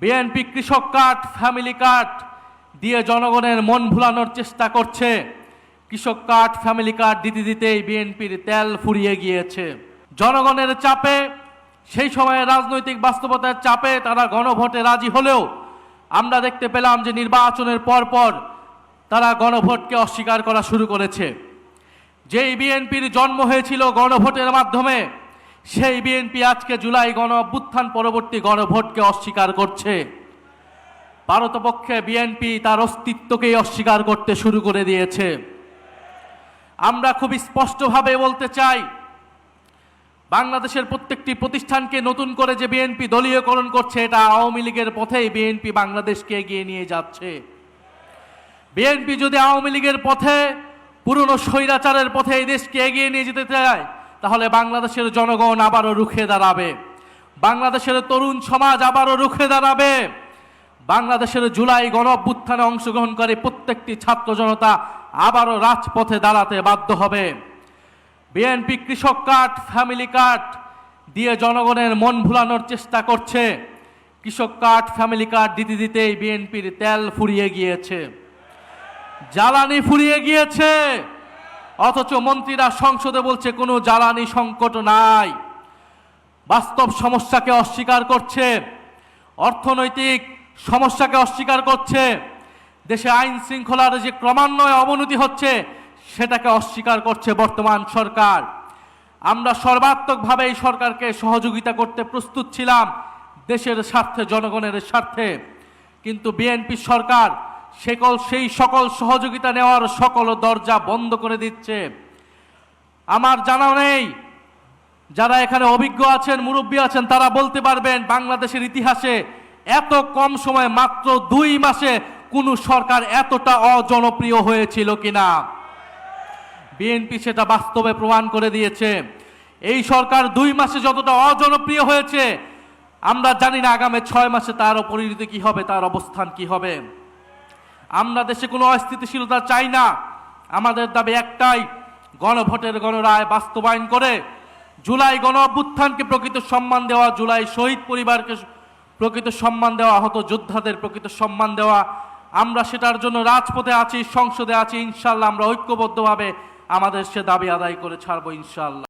BNP কৃষক card, family card দিয়ে জনগণের মন ভুলানোর চেষ্টা করছে। কৃষক কার্ড, ফ্যামিলি কার্ড দিতে দিতেই বিএনপির তেল ফুরিয়ে গিয়েছে। জনগণের চাপে, সেই সময়ে রাজনৈতিক বাস্তবতার চাপে তারা গণভোটে রাজি হলেও আমরা দেখতে পেলাম যে নির্বাচনের পরপর তারা গণভোটকে অস্বীকার করা শুরু করেছে। যেই বিএনপির জন্ম হয়েছিল গণভোটের মাধ্যমে, সেই বিএনপি আজকে জুলাই গণ অভ্যুত্থান পরবর্তী গণভোটকে অস্বীকার করছে। পারতপক্ষে বিএনপি তার অস্তিত্বকেই অস্বীকার করতে শুরু করে দিয়েছে। আমরা খুব স্পষ্টভাবে বলতে চাই, বাংলাদেশের প্রত্যেকটি প্রতিষ্ঠানকে নতুন করে যে বিএনপি দলীয়করণ করছে, এটা আওয়ামী লীগের পথেই বিএনপি বাংলাদেশকে এগিয়ে নিয়ে যাচ্ছে। বিএনপি যদি আওয়ামী লীগের পথে, পুরনো স্বৈরাচারের পথে এই দেশকে এগিয়ে নিয়ে যেতে চায়, তাহলে বাংলাদেশের জনগণ আবারও রুখে দাঁড়াবে, বাংলাদেশের তরুণ সমাজ আবারও রুখে দাঁড়াবে, বাংলাদেশের জুলাই গণ অভ্যুত্থানে অংশগ্রহণকারী প্রত্যেকটি ছাত্র জনতা আবারও রাজপথে দাঁড়াতে বাধ্য হবে। বিএনপি কৃষক কার্ড, ফ্যামিলি কার্ড দিয়ে জনগণের মন ভুলানোর চেষ্টা করছে। কৃষক কার্ড, ফ্যামিলি কার্ড দিতে দিতেই বিএনপির তেল ফুরিয়ে গিয়েছে, জ্বালানি ফুরিয়ে গিয়েছে, অথচ মন্ত্রীরা সংসদে বলছে কোনো জ্বালানি সংকট নাই। বাস্তব সমস্যাকে অস্বীকার করছে, অর্থনৈতিক সমস্যাকে অস্বীকার করছে, দেশে আইন শৃঙ্খলার যে ক্রমান্বয়ে অবনতি হচ্ছে সেটাকে অস্বীকার করছে বর্তমান সরকার। আমরা সর্বাত্মকভাবে এই সরকারকে সহযোগিতা করতে প্রস্তুত ছিলাম দেশের স্বার্থে, জনগণের স্বার্থে, কিন্তু বিএনপি সরকার সেই সকল সহযোগিতা নেওয়ার সকল দরজা বন্ধ করে দিচ্ছে। আমার জানা নেই, যারা এখানে অভিজ্ঞ আছেন, মুরব্বী আছেন, তারা বলতে পারবেন বাংলাদেশের ইতিহাসে এত কম সময়ে, মাত্র 2 মাসে কোন সরকার এতটা অজনপ্রিয় হয়েছিল কিনা। বিএনপি সেটা বাস্তবে প্রমাণ করে দিয়েছে। এই সরকার 2 মাসে যতটা অজনপ্রিয় হয়েছে, আমরা জানি না আগামী 6 মাসে তার পরিণতি কি হবে, তার অবস্থান কি হবে। আমরা দেশে কোনো অস্থিতিশীলতা চাই না। আমাদের দাবি একটাই, গণভোটের গণরায় বাস্তবায়ন করে জুলাই গণ অভ্যুত্থানকে প্রকৃত সম্মান দেওয়া, জুলাই শহীদ পরিবারকে প্রকৃত সম্মান দেওয়া, আহত যোদ্ধাদের প্রকৃত সম্মান দেওয়া। আমরা সেটার জন্য রাজপথে আছি, সংসদে আছি। ইনশাআল্লাহ আমরা ঐক্যবদ্ধভাবে আমাদের সে দাবি আদায় করে ছাড়বো ইনশাআল্লাহ।